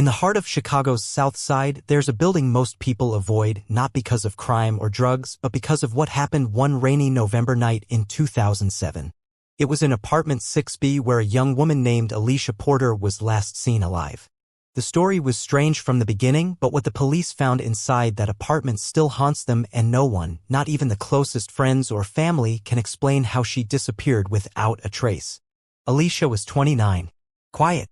In the heart of Chicago's South Side, there's a building most people avoid, not because of crime or drugs, but because of what happened one rainy November night in 2007. It was in apartment 6B where a young woman named Alicia Porter was last seen alive. The story was strange from the beginning, but what the police found inside that apartment still haunts them, and no one, not even the closest friends or family, can explain how she disappeared without a trace. Alicia was 29. Quiet.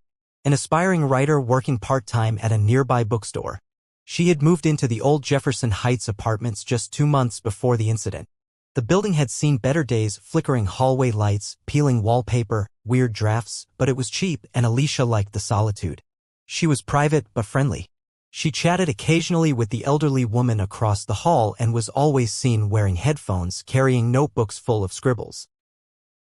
An aspiring writer working part-time at a nearby bookstore. She had moved into the old Jefferson Heights apartments just 2 months before the incident. The building had seen better days, flickering hallway lights, peeling wallpaper, weird drafts, but it was cheap, and Alicia liked the solitude. She was private but friendly. She chatted occasionally with the elderly woman across the hall and was always seen wearing headphones, carrying notebooks full of scribbles.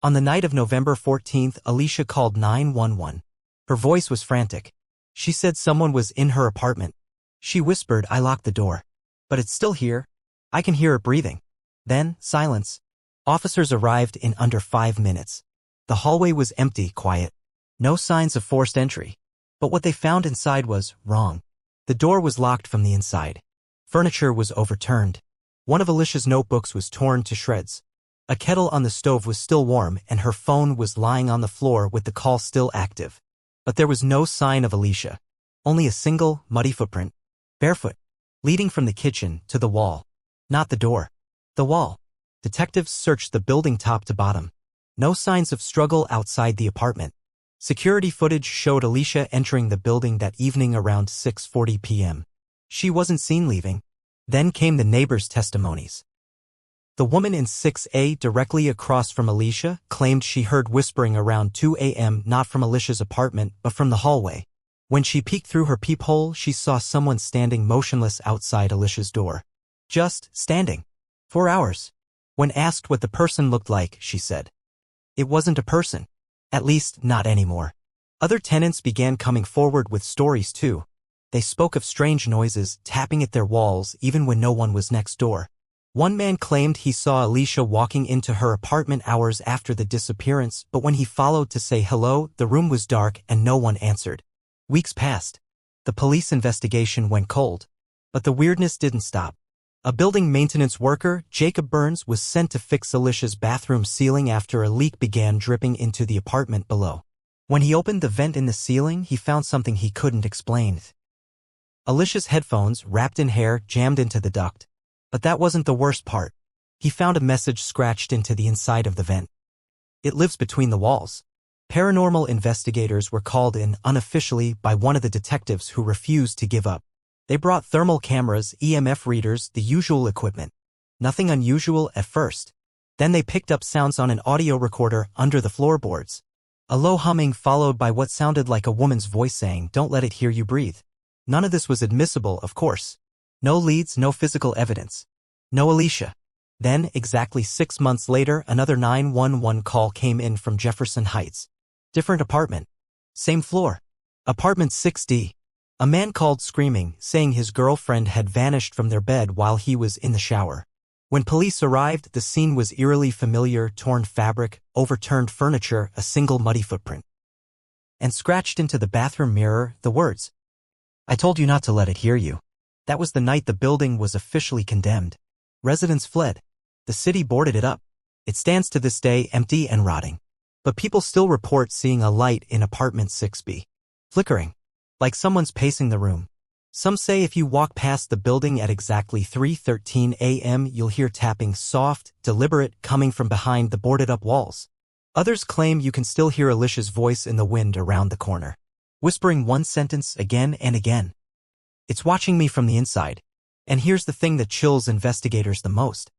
On the night of November 14th, Alicia called 911. Her voice was frantic. She said someone was in her apartment. She whispered, "I locked the door. But it's still here. I can hear it breathing." Then, silence. Officers arrived in under 5 minutes. The hallway was empty, quiet. No signs of forced entry. But what they found inside was wrong. The door was locked from the inside. Furniture was overturned. One of Alicia's notebooks was torn to shreds. A kettle on the stove was still warm, and her phone was lying on the floor with the call still active. But there was no sign of Alicia. Only a single, muddy footprint. Barefoot. Leading from the kitchen to the wall. Not the door. The wall. Detectives searched the building top to bottom. No signs of struggle outside the apartment. Security footage showed Alicia entering the building that evening around 6:40 p.m. She wasn't seen leaving. Then came the neighbors' testimonies. The woman in 6A directly across from Alicia claimed she heard whispering around 2 a.m. not from Alicia's apartment but from the hallway. When she peeked through her peephole, she saw someone standing motionless outside Alicia's door. Just standing. For hours. When asked what the person looked like, she said, "It wasn't a person. At least, not anymore." Other tenants began coming forward with stories too. They spoke of strange noises, tapping at their walls even when no one was next door. One man claimed he saw Alicia walking into her apartment hours after the disappearance, but when he followed to say hello, the room was dark and no one answered. Weeks passed. The police investigation went cold. But the weirdness didn't stop. A building maintenance worker, Jacob Burns, was sent to fix Alicia's bathroom ceiling after a leak began dripping into the apartment below. When he opened the vent in the ceiling, he found something he couldn't explain. Alicia's headphones, wrapped in hair, jammed into the duct. But that wasn't the worst part. He found a message scratched into the inside of the vent. "It lives between the walls." Paranormal investigators were called in unofficially by one of the detectives who refused to give up. They brought thermal cameras, EMF readers, the usual equipment. Nothing unusual at first. Then they picked up sounds on an audio recorder under the floorboards. A low humming followed by what sounded like a woman's voice saying, "Don't let it hear you breathe." None of this was admissible, of course. No leads, no physical evidence. No Alicia. Then, exactly 6 months later, another 911 call came in from Jefferson Heights. Different apartment. Same floor. Apartment 6D. A man called screaming, saying his girlfriend had vanished from their bed while he was in the shower. When police arrived, the scene was eerily familiar: torn fabric, overturned furniture, a single muddy footprint. And scratched into the bathroom mirror, the words, "I told you not to let it hear you." That was the night the building was officially condemned. Residents fled. The city boarded it up. It stands to this day empty and rotting. But people still report seeing a light in apartment 6B. Flickering. Like someone's pacing the room. Some say if you walk past the building at exactly 3:13 a.m. you'll hear tapping, soft, deliberate, coming from behind the boarded-up walls. Others claim you can still hear Alicia's voice in the wind around the corner, whispering one sentence again and again. "It's watching me from the inside." And here's the thing that chills investigators the most.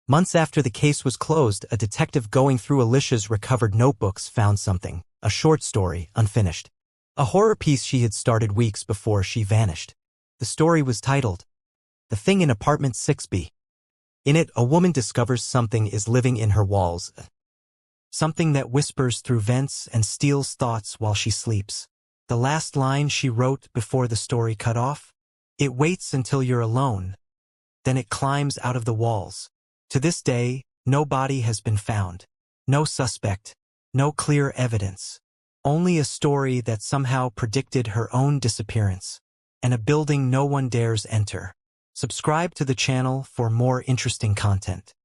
Months after the case was closed, a detective going through Alicia's recovered notebooks found something, a short story, unfinished. A horror piece she had started weeks before she vanished. The story was titled, "The Thing in Apartment 6B." In it, a woman discovers something is living in her walls. Something that whispers through vents and steals thoughts while she sleeps. The last line she wrote before the story cut off, "It waits until you're alone. Then it climbs out of the walls." To this day, no body has been found. No suspect. No clear evidence. Only a story that somehow predicted her own disappearance, and a building no one dares enter. Subscribe to the channel for more interesting content.